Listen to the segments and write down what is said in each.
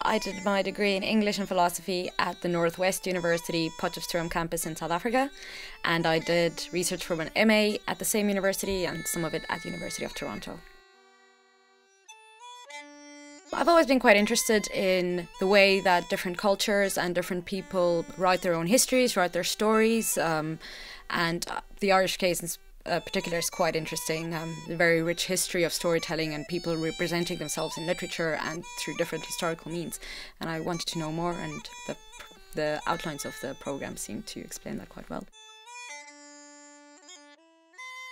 I did my degree in English and philosophy at the Northwest University Potchefstroom campus in South Africa, and I did research for an MA at the same university and some of it at the University of Toronto. I've always been quite interested in the way that different cultures and different people write their own histories, write their stories, and the Irish case in particular is quite interesting. A very rich history of storytelling and people representing themselves in literature and through different historical means. And I wanted to know more, and the outlines of the program seem to explain that quite well.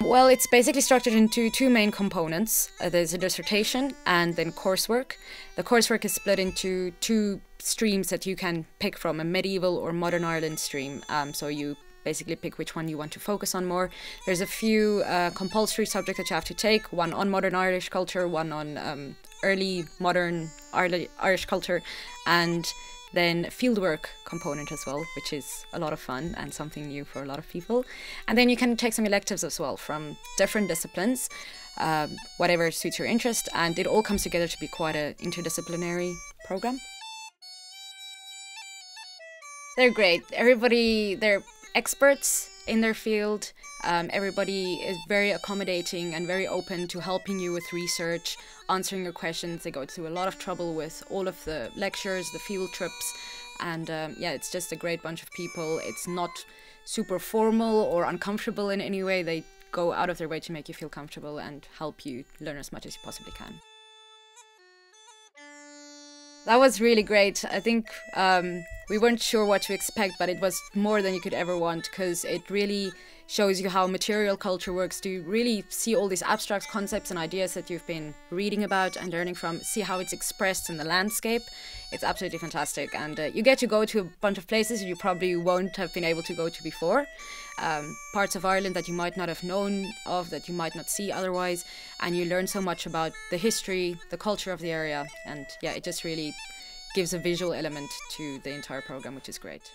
Well, it's basically structured into two main components. There's a dissertation and then coursework. The coursework is split into two streams that you can pick from, a medieval or modern Ireland stream. So you basically pick which one you want to focus on more. There's a few compulsory subjects that you have to take, one on modern Irish culture, one on early modern Irish culture, and then fieldwork component as well, which is a lot of fun and something new for a lot of people. And then you can take some electives as well from different disciplines, whatever suits your interest, and it all comes together to be quite an interdisciplinary program. They're great. They're experts in their field. Everybody is very accommodating and very open to helping you with research, answering your questions. They go through a lot of trouble with all of the lectures, the field trips, and yeah, it's just a great bunch of people. It's not super formal or uncomfortable in any way. They go out of their way to make you feel comfortable and help you learn as much as you possibly can. That was really great. I think we weren't sure what to expect, but it was more than you could ever want, because it really shows you how material culture works, to really see all these abstract concepts and ideas that you've been reading about and learning from, see how it's expressed in the landscape. It's absolutely fantastic, and you get to go to a bunch of places you probably won't have been able to go to before. Parts of Ireland that you might not have known of, that you might not see otherwise, and you learn so much about the history, the culture of the area, and yeah, it just really gives a visual element to the entire program, which is great.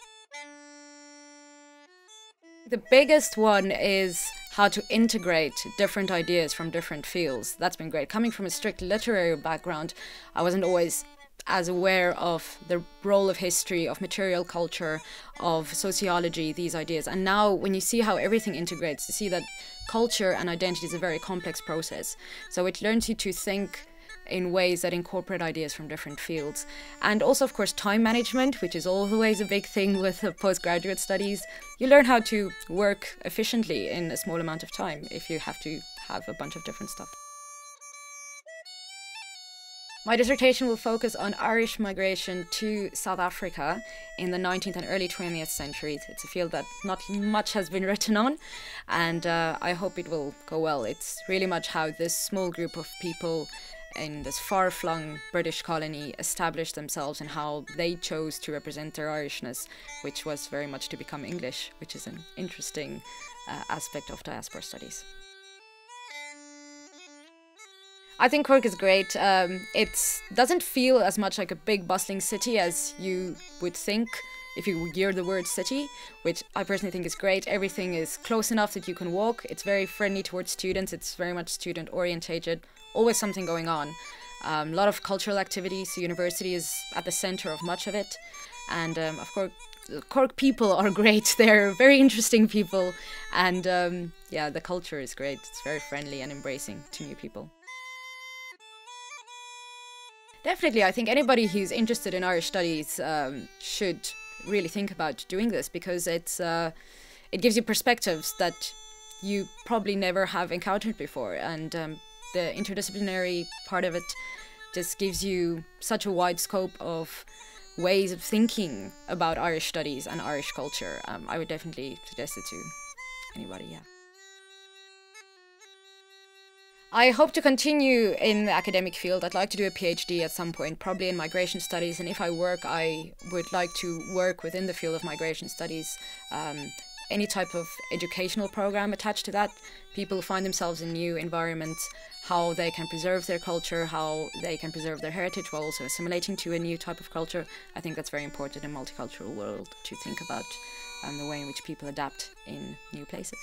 The biggest one is how to integrate different ideas from different fields. That's been great. Coming from a strict literary background, I wasn't always as aware of the role of history, of material culture, of sociology, these ideas. And now when you see how everything integrates, you see that culture and identity is a very complex process. So it learns you to think in ways that incorporate ideas from different fields. And also, of course, time management, which is always a big thing with postgraduate studies. You learn how to work efficiently in a small amount of time if you have to have a bunch of different stuff. My dissertation will focus on Irish migration to South Africa in the 19th and early 20th centuries. It's a field that not much has been written on, and I hope it will go well. It's really much how this small group of people in this far-flung British colony established themselves and how they chose to represent their Irishness, which was very much to become English, which is an interesting aspect of diaspora studies. I think Cork is great. It doesn't feel as much like a big bustling city as you would think if you hear the word city, which I personally think is great. Everything is close enough that you can walk. It's very friendly towards students. It's very much student orientated. Always something going on. A lot of cultural activities. The university is at the center of much of it. And of course, Cork people are great. They're very interesting people. And yeah, the culture is great. It's very friendly and embracing to new people. Definitely, I think anybody who's interested in Irish studies should really think about doing this, because it gives you perspectives that you probably never have encountered before, and the interdisciplinary part of it just gives you such a wide scope of ways of thinking about Irish studies and Irish culture. I would definitely suggest it to anybody, yeah. I hope to continue in the academic field. I'd like to do a PhD at some point, probably in migration studies, and if I work, I would like to work within the field of migration studies. Any type of educational program attached to that. People find themselves in new environments, how they can preserve their culture, how they can preserve their heritage while also assimilating to a new type of culture. I think that's very important in a multicultural world, to think about the way in which people adapt in new places.